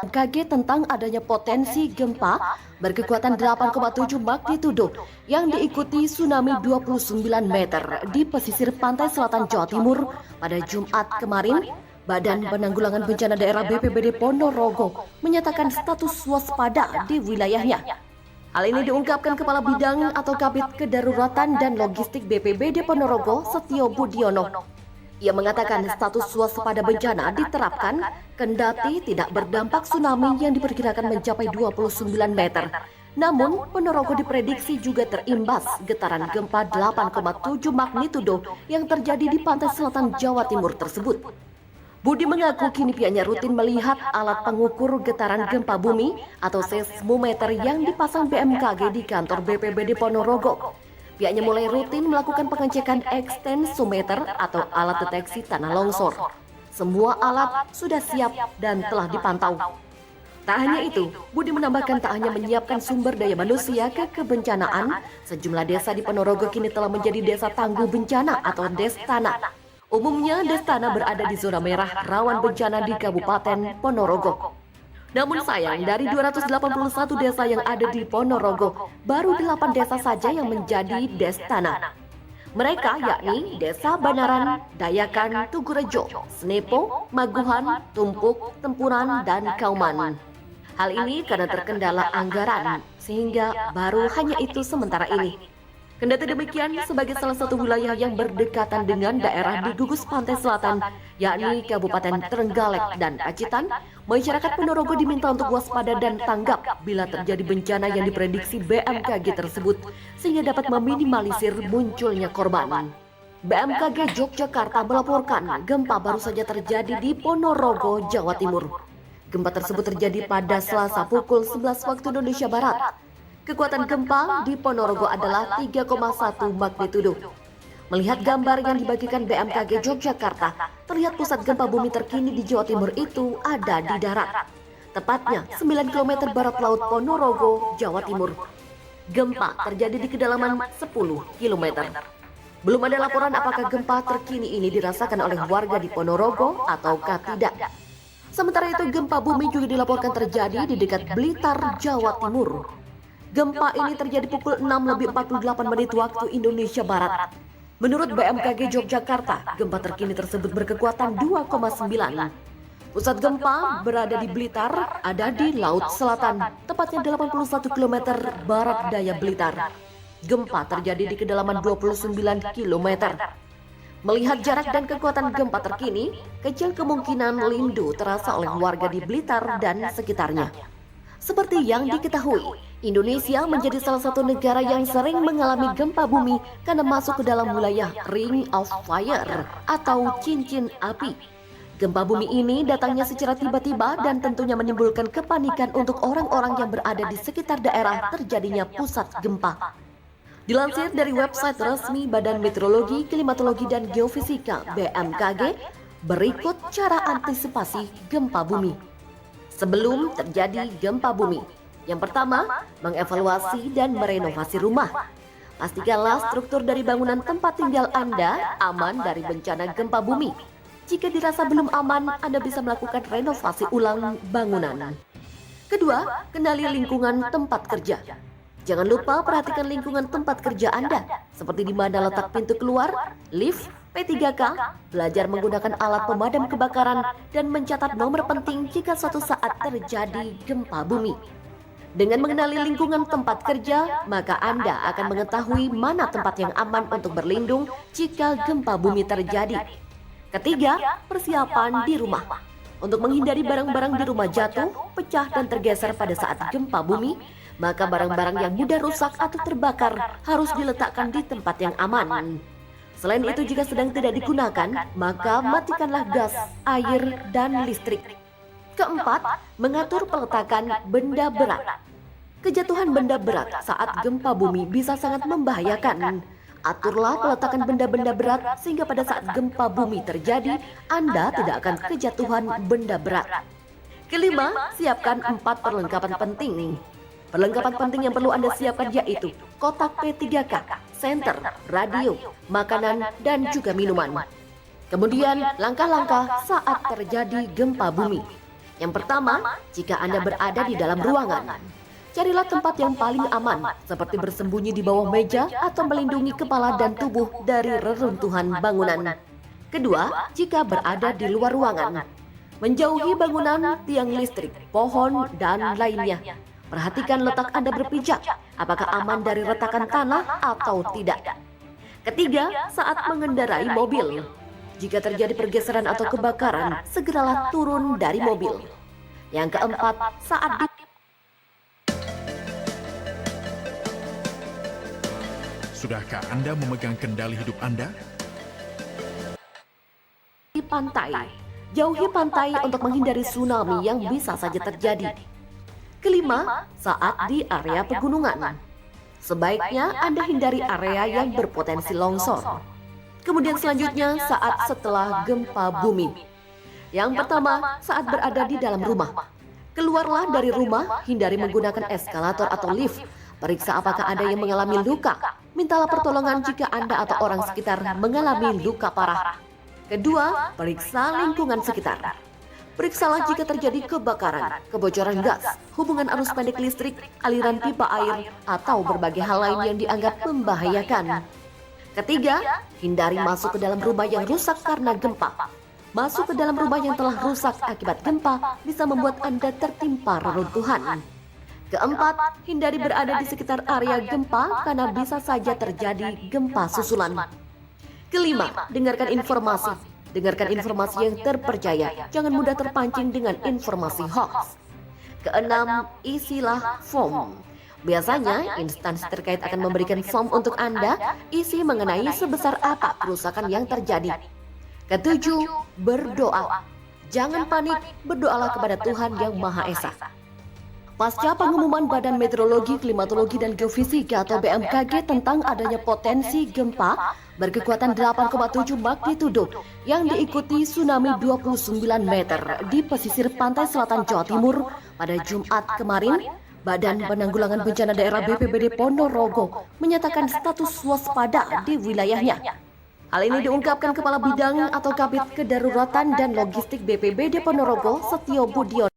kaget tentang adanya potensi gempa berkekuatan 8,7 magnitudo yang diikuti tsunami 29 meter di pesisir pantai selatan Jawa Timur pada Jumat kemarin. Badan Penanggulangan Bencana Daerah BPBD Ponorogo menyatakan status waspada di wilayahnya. Hal ini diungkapkan Kepala Bidang atau Kabid Kedaruratan dan Logistik BPBD Ponorogo, Setio Budiono. Ia mengatakan status waspada bencana diterapkan kendati tidak berdampak tsunami yang diperkirakan mencapai 29 meter. Namun, Ponorogo diprediksi juga terimbas getaran gempa 8,7 magnitudo yang terjadi di pantai selatan Jawa Timur tersebut. Budi mengaku kini pihaknya rutin melihat alat pengukur getaran gempa bumi atau seismometer yang dipasang BMKG di kantor BPBD Ponorogo. Pihaknya mulai rutin melakukan pengecekan ekstensometer atau alat deteksi tanah longsor. Semua alat sudah siap dan telah dipantau. Tak hanya itu, Budi menambahkan tak hanya menyiapkan sumber daya manusia ke kebencanaan, sejumlah desa di Ponorogo kini telah menjadi desa tangguh bencana atau Destana. Umumnya Destana berada di zona merah rawan bencana di Kabupaten Ponorogo. Namun sayang, dari 281 desa yang ada di Ponorogo, baru 8 desa saja yang menjadi Destana. Mereka yakni Desa Banaran, Dayakan, Tugurejo, Senepo, Maguhan, Tumpuk, Tempuran, dan Kauman. Hal ini karena terkendala anggaran, sehingga baru hanya itu sementara ini. Kendati demikian, sebagai salah satu wilayah yang berdekatan dengan daerah di gugus pantai selatan, yakni Kabupaten Trenggalek dan Pacitan, masyarakat Ponorogo diminta untuk waspada dan tanggap bila terjadi bencana yang diprediksi BMKG tersebut, sehingga dapat meminimalisir munculnya korban. BMKG Yogyakarta melaporkan gempa baru saja terjadi di Ponorogo, Jawa Timur. Gempa tersebut terjadi pada Selasa pukul 11 waktu Indonesia Barat. Kekuatan gempa di Ponorogo adalah 3,1 magnitudo. Melihat gambar yang dibagikan BMKG Yogyakarta, terlihat pusat gempa bumi terkini di Jawa Timur itu ada di darat. Tepatnya 9 km barat laut Ponorogo, Jawa Timur. Gempa terjadi di kedalaman 10 km. Belum ada laporan apakah gempa terkini ini dirasakan oleh warga di Ponorogo ataukah tidak. Sementara itu gempa bumi juga dilaporkan terjadi di dekat Blitar, Jawa Timur. Gempa ini terjadi pukul 6:48 waktu Indonesia Barat. Menurut BMKG Yogyakarta, gempa terkini tersebut berkekuatan 2,9. Pusat gempa berada di Blitar, ada di Laut Selatan, tepatnya 81 km barat daya Blitar. Gempa terjadi di kedalaman 29 km. Melihat jarak dan kekuatan gempa terkini, kecil kemungkinan lindu terasa oleh warga di Blitar dan sekitarnya. Seperti yang diketahui, Indonesia menjadi salah satu negara yang sering mengalami gempa bumi karena masuk ke dalam wilayah Ring of Fire atau cincin api. Gempa bumi ini datangnya secara tiba-tiba dan tentunya menimbulkan kepanikan untuk orang-orang yang berada di sekitar daerah terjadinya pusat gempa. Dilansir dari website resmi Badan Meteorologi, Klimatologi, dan Geofisika (BMKG), berikut cara antisipasi gempa bumi sebelum terjadi gempa bumi. Yang pertama, mengevaluasi dan merenovasi rumah. Pastikanlah struktur dari bangunan tempat tinggal Anda aman dari bencana gempa bumi. Jika dirasa belum aman, Anda bisa melakukan renovasi ulang bangunan. Kedua, kenali lingkungan tempat kerja. Jangan lupa perhatikan lingkungan tempat kerja Anda, seperti di mana letak pintu keluar, lift, P3K, belajar menggunakan alat pemadam kebakaran, dan mencatat nomor penting jika suatu saat terjadi gempa bumi. Dengan mengenali lingkungan tempat kerja, maka Anda akan mengetahui mana tempat yang aman untuk berlindung jika gempa bumi terjadi. Ketiga, persiapan di rumah. Untuk menghindari barang-barang di rumah jatuh, pecah, dan tergeser pada saat gempa bumi, maka barang-barang yang mudah rusak atau terbakar harus diletakkan di tempat yang aman. Selain itu, jika sedang tidak digunakan, maka matikanlah gas, air, dan listrik. Keempat, mengatur peletakan benda berat. Kejatuhan benda berat saat gempa bumi bisa sangat membahayakan. Aturlah peletakan benda-benda berat sehingga pada saat gempa bumi terjadi, Anda tidak akan kejatuhan benda berat. Kelima, siapkan 4 perlengkapan penting. Perlengkapan penting yang perlu Anda siapkan yaitu kotak P3K, senter, radio, makanan, dan juga minuman. Kemudian, langkah-langkah saat terjadi gempa bumi. Yang pertama, jika Anda berada di dalam ruangan, carilah tempat yang paling aman, seperti bersembunyi di bawah meja atau melindungi kepala dan tubuh dari reruntuhan bangunan. Kedua, jika berada di luar ruangan, menjauhi bangunan, tiang listrik, pohon, dan lainnya. Perhatikan letak Anda berpijak, apakah aman dari retakan tanah atau tidak. Ketiga, saat mengendarai mobil, jika terjadi pergeseran atau kebakaran, segeralah turun dari mobil. Yang keempat, saat Sudahkah Anda memegang kendali hidup Anda? di pantai, jauhi pantai untuk menghindari tsunami yang bisa saja terjadi. Kelima, saat di area pegunungan, sebaiknya Anda hindari area yang berpotensi longsor. Kemudian selanjutnya saat setelah gempa bumi. Yang pertama, saat berada di dalam rumah. Keluarlah dari rumah, hindari menggunakan eskalator atau lift. Periksa apakah ada yang mengalami luka. Mintalah pertolongan jika Anda atau orang sekitar mengalami luka parah. Kedua, periksa lingkungan sekitar. Periksalah jika terjadi kebakaran, kebocoran gas, hubungan arus pendek listrik, aliran pipa air, atau berbagai hal lain yang dianggap membahayakan. Ketiga, hindari masuk ke dalam rumah yang rusak karena gempa. Masuk ke dalam rumah yang telah rusak akibat gempa bisa membuat Anda tertimpa reruntuhan. Keempat, hindari berada di sekitar area gempa karena bisa saja terjadi gempa susulan. Kelima, dengarkan informasi. Dengarkan informasi yang terpercaya, jangan mudah terpancing dengan informasi hoax. Keenam, isilah form. Biasanya, instansi terkait akan memberikan form untuk Anda, isi mengenai sebesar apa kerusakan yang terjadi. Ketujuh, berdoa. Jangan panik, berdoalah kepada Tuhan Yang Maha Esa. Pasca pengumuman Badan Meteorologi, Klimatologi, dan Geofisika atau BMKG tentang adanya potensi gempa berkekuatan 8,7 magnitudo yang diikuti tsunami 29 meter di pesisir pantai selatan Jawa Timur pada Jumat kemarin, Badan Penanggulangan Bencana Daerah BPBD Ponorogo menyatakan status waspada di wilayahnya. Hal ini diungkapkan Kepala Bidang atau Kabid Kedaruratan dan Logistik BPBD Ponorogo, Setio Budiono.